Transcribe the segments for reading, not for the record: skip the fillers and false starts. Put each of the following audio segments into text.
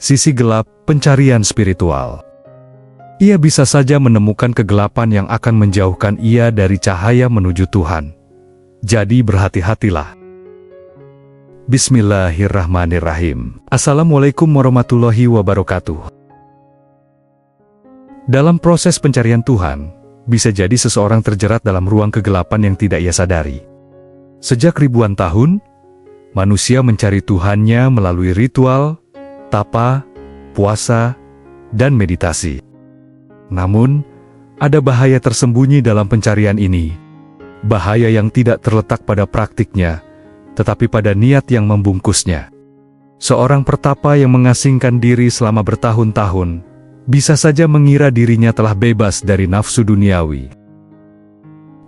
sisi gelap pencarian spiritual. Ia bisa saja menemukan kegelapan yang akan menjauhkan ia dari cahaya menuju Tuhan. Jadi berhati-hatilah. Bismillahirrahmanirrahim. Assalamualaikum warahmatullahi wabarakatuh. Dalam proses pencarian Tuhan, bisa jadi seseorang terjerat dalam ruang kegelapan yang tidak ia sadari. Sejak ribuan tahun, manusia mencari Tuhannya melalui ritual, tapa, puasa, dan meditasi. Namun, ada bahaya tersembunyi dalam pencarian ini. Bahaya yang tidak terletak pada praktiknya, tetapi pada niat yang membungkusnya. Seorang pertapa yang mengasingkan diri selama bertahun-tahun, bisa saja mengira dirinya telah bebas dari nafsu duniawi.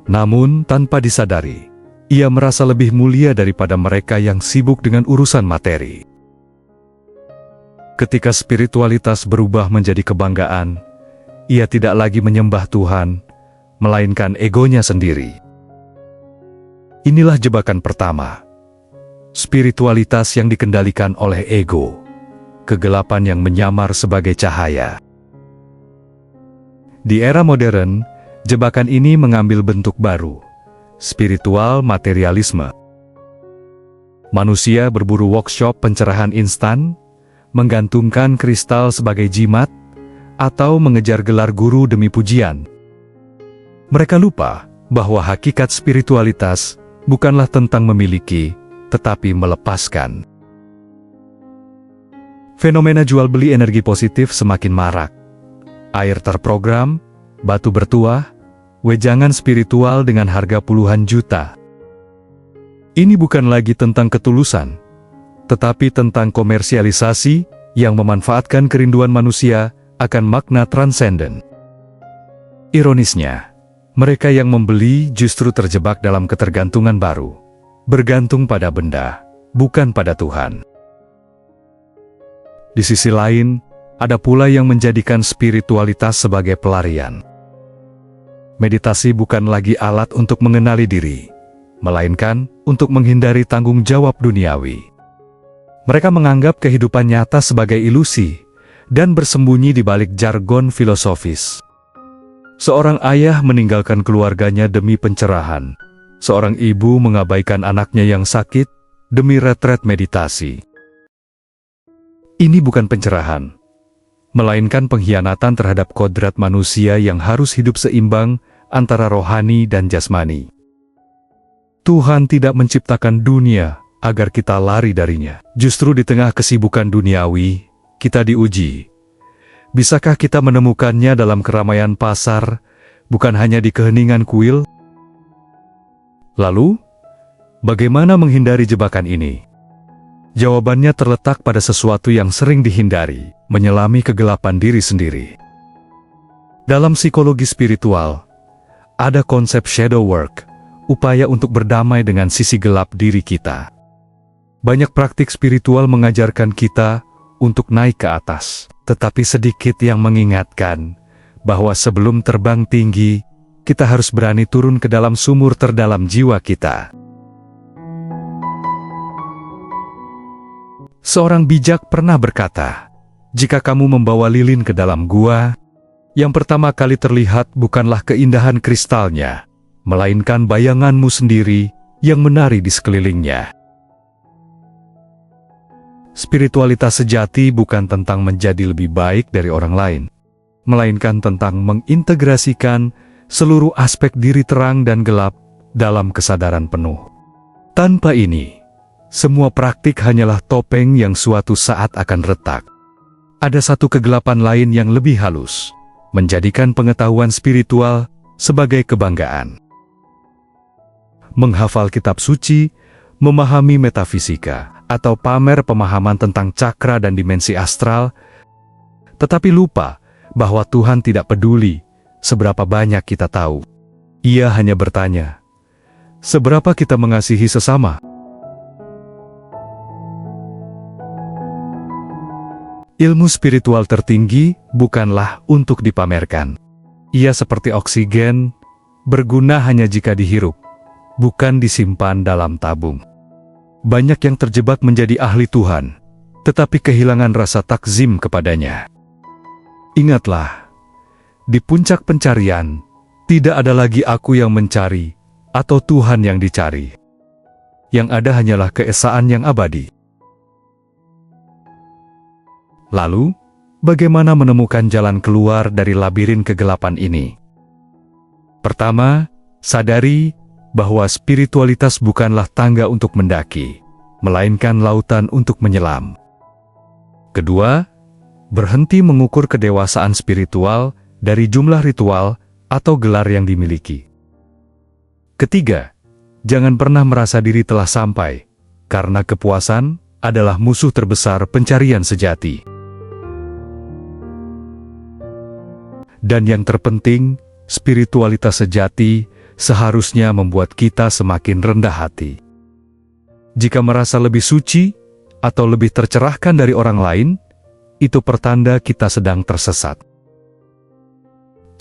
Namun, tanpa disadari, ia merasa lebih mulia daripada mereka yang sibuk dengan urusan materi. Ketika spiritualitas berubah menjadi kebanggaan, ia tidak lagi menyembah Tuhan, melainkan egonya sendiri. Inilah jebakan pertama. Spiritualitas yang dikendalikan oleh ego. Kegelapan yang menyamar sebagai cahaya. Di era modern, jebakan ini mengambil bentuk baru. Spiritual materialisme. Manusia berburu workshop pencerahan instan, menggantungkan kristal sebagai jimat, atau mengejar gelar guru demi pujian. Mereka lupa bahwa hakikat spiritualitas bukanlah tentang memiliki, tetapi melepaskan. Fenomena jual beli energi positif semakin marak. Air terprogram, batu bertuah, wejangan spiritual dengan harga puluhan juta. Ini bukan lagi tentang ketulusan, tetapi tentang komersialisasi yang memanfaatkan kerinduan manusia akan makna transenden. Ironisnya, mereka yang membeli justru terjebak dalam ketergantungan baru, bergantung pada benda, bukan pada Tuhan. Di sisi lain, ada pula yang menjadikan spiritualitas sebagai pelarian. Meditasi bukan lagi alat untuk mengenali diri, melainkan untuk menghindari tanggung jawab duniawi. Mereka menganggap kehidupan nyata sebagai ilusi, dan bersembunyi di balik jargon filosofis. Seorang ayah meninggalkan keluarganya demi pencerahan. Seorang ibu mengabaikan anaknya yang sakit demi retret meditasi. Ini bukan pencerahan, melainkan pengkhianatan terhadap kodrat manusia yang harus hidup seimbang antara rohani dan jasmani. Tuhan tidak menciptakan dunia agar kita lari darinya. Justru di tengah kesibukan duniawi, kita diuji. Bisakah kita menemukannya dalam keramaian pasar, bukan hanya di keheningan kuil? Lalu, bagaimana menghindari jebakan ini? Jawabannya terletak pada sesuatu yang sering dihindari, menyelami kegelapan diri sendiri. Dalam psikologi spiritual, ada konsep shadow work, upaya untuk berdamai dengan sisi gelap diri kita. Banyak praktik spiritual mengajarkan kita untuk naik ke atas, tetapi sedikit yang mengingatkan bahwa sebelum terbang tinggi, kita harus berani turun ke dalam sumur terdalam jiwa kita. Seorang bijak pernah berkata, jika kamu membawa lilin ke dalam gua, yang pertama kali terlihat bukanlah keindahan kristalnya, melainkan bayanganmu sendiri yang menari di sekelilingnya. Spiritualitas sejati bukan tentang menjadi lebih baik dari orang lain, melainkan tentang mengintegrasikan seluruh aspek diri terang dan gelap dalam kesadaran penuh. Tanpa ini, semua praktik hanyalah topeng yang suatu saat akan retak. Ada satu kegelapan lain yang lebih halus, menjadikan pengetahuan spiritual sebagai kebanggaan. Menghafal kitab suci, memahami metafisika, atau pamer pemahaman tentang cakra dan dimensi astral, tetapi lupa bahwa Tuhan tidak peduli seberapa banyak kita tahu. Ia hanya bertanya, seberapa kita mengasihi sesama? Ilmu spiritual tertinggi bukanlah untuk dipamerkan. Ia seperti oksigen, berguna hanya jika dihirup, bukan disimpan dalam tabung. Banyak yang terjebak menjadi ahli Tuhan, tetapi kehilangan rasa takzim kepadanya. Ingatlah, di puncak pencarian, tidak ada lagi aku yang mencari, atau Tuhan yang dicari. Yang ada hanyalah keesaan yang abadi. Lalu, bagaimana menemukan jalan keluar dari labirin kegelapan ini? Pertama, sadari bahwa spiritualitas bukanlah tangga untuk mendaki, melainkan lautan untuk menyelam. Kedua, berhenti mengukur kedewasaan spiritual dari jumlah ritual atau gelar yang dimiliki. Ketiga, jangan pernah merasa diri telah sampai, karena kepuasan adalah musuh terbesar pencarian sejati. Dan yang terpenting, spiritualitas sejati seharusnya membuat kita semakin rendah hati. Jika merasa lebih suci atau lebih tercerahkan dari orang lain, itu pertanda kita sedang tersesat.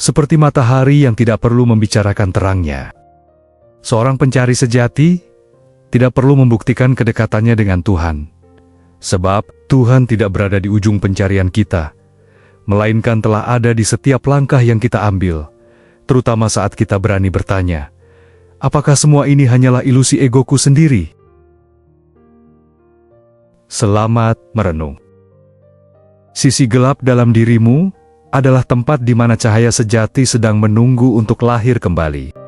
Seperti matahari yang tidak perlu membicarakan terangnya, seorang pencari sejati tidak perlu membuktikan kedekatannya dengan Tuhan, sebab Tuhan tidak berada di ujung pencarian kita, melainkan telah ada di setiap langkah yang kita ambil, terutama saat kita berani bertanya, apakah semua ini hanyalah ilusi egoku sendiri? Selamat merenung. Sisi gelap dalam dirimu adalah tempat di mana cahaya sejati sedang menunggu untuk lahir kembali.